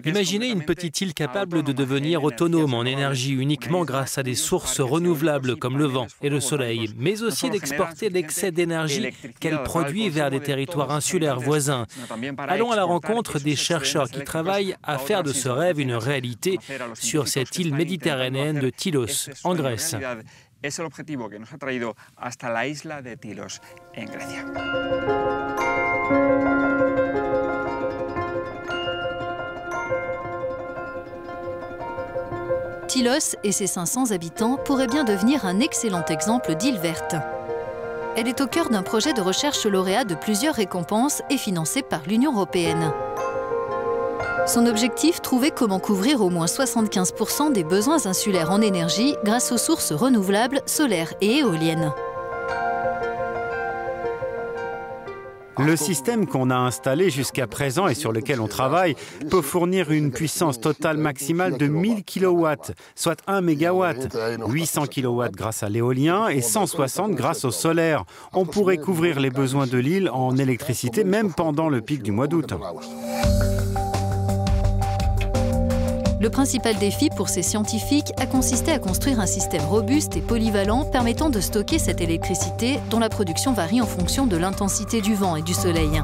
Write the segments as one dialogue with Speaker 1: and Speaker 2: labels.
Speaker 1: Imaginez une petite île capable de devenir autonome en énergie uniquement grâce à des sources renouvelables comme le vent et le soleil, mais aussi d'exporter l'excès d'énergie qu'elle produit vers des territoires insulaires voisins. Allons à la rencontre des chercheurs qui travaillent à faire de ce rêve une réalité sur cette île méditerranéenne de Tylos, en Grèce.
Speaker 2: Es el objetivo que nos ha traído hasta la isla de Tilos, en Grecia.
Speaker 3: Tylos et ses 500 habitants pourraient bien devenir un excellent exemple d'île verte. Elle est au cœur d'un projet de recherche lauréat de plusieurs récompenses et financé par l'Union européenne. Son objectif, trouver comment couvrir au moins 75% des besoins insulaires en énergie grâce aux sources renouvelables, solaires et éoliennes.
Speaker 4: Le système qu'on a installé jusqu'à présent et sur lequel on travaille peut fournir une puissance totale maximale de 1000 kW, soit 1 MW, 800 kW grâce à l'éolien et 160 grâce au solaire. On pourrait couvrir les besoins de l'île en électricité même pendant le pic du mois d'août.
Speaker 3: Le principal défi pour ces scientifiques a consisté à construire un système robuste et polyvalent permettant de stocker cette électricité dont la production varie en fonction de l'intensité du vent et du soleil.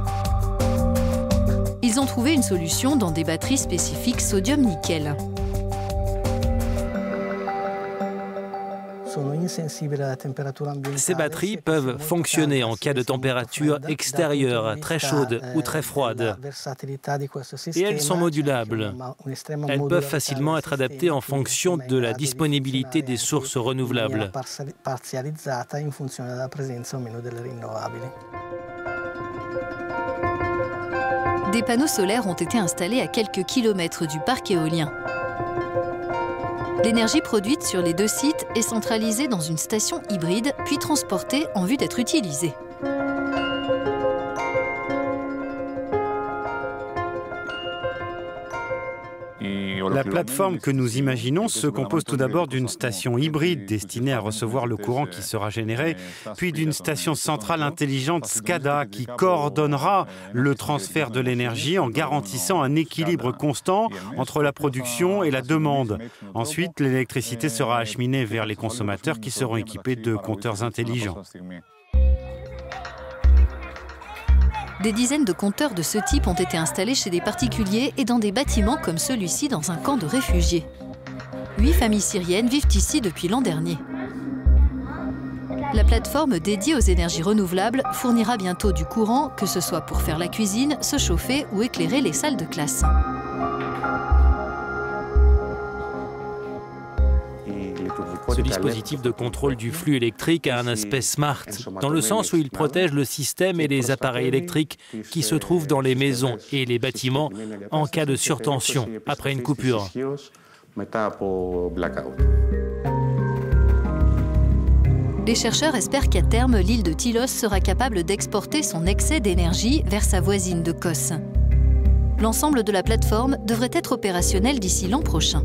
Speaker 3: Ils ont trouvé une solution dans des batteries spécifiques sodium-nickel.
Speaker 1: Ces batteries peuvent fonctionner en cas de température extérieure très chaude ou très froide. Et elles sont modulables. Elles peuvent facilement être adaptées en fonction de la disponibilité des sources renouvelables.
Speaker 3: Des panneaux solaires ont été installés à quelques kilomètres du parc éolien. L'énergie produite sur les deux sites est centralisée dans une station hybride, puis transportée en vue d'être utilisée.
Speaker 4: La plateforme que nous imaginons se compose tout d'abord d'une station hybride destinée à recevoir le courant qui sera généré, puis d'une station centrale intelligente SCADA qui coordonnera le transfert de l'énergie en garantissant un équilibre constant entre la production et la demande. Ensuite, l'électricité sera acheminée vers les consommateurs qui seront équipés de compteurs intelligents.
Speaker 3: Des dizaines de compteurs de ce type ont été installés chez des particuliers et dans des bâtiments comme celui-ci dans un camp de réfugiés. 8 familles syriennes vivent ici depuis l'an dernier. La plateforme dédiée aux énergies renouvelables fournira bientôt du courant, que ce soit pour faire la cuisine, se chauffer ou éclairer les salles de classe.
Speaker 1: Ce dispositif de contrôle du flux électrique a un aspect smart, dans le sens où il protège le système et les appareils électriques qui se trouvent dans les maisons et les bâtiments en cas de surtension après une coupure.
Speaker 3: Les chercheurs espèrent qu'à terme, l'île de Tylos sera capable d'exporter son excès d'énergie vers sa voisine de Kos. L'ensemble de la plateforme devrait être opérationnel d'ici l'an prochain.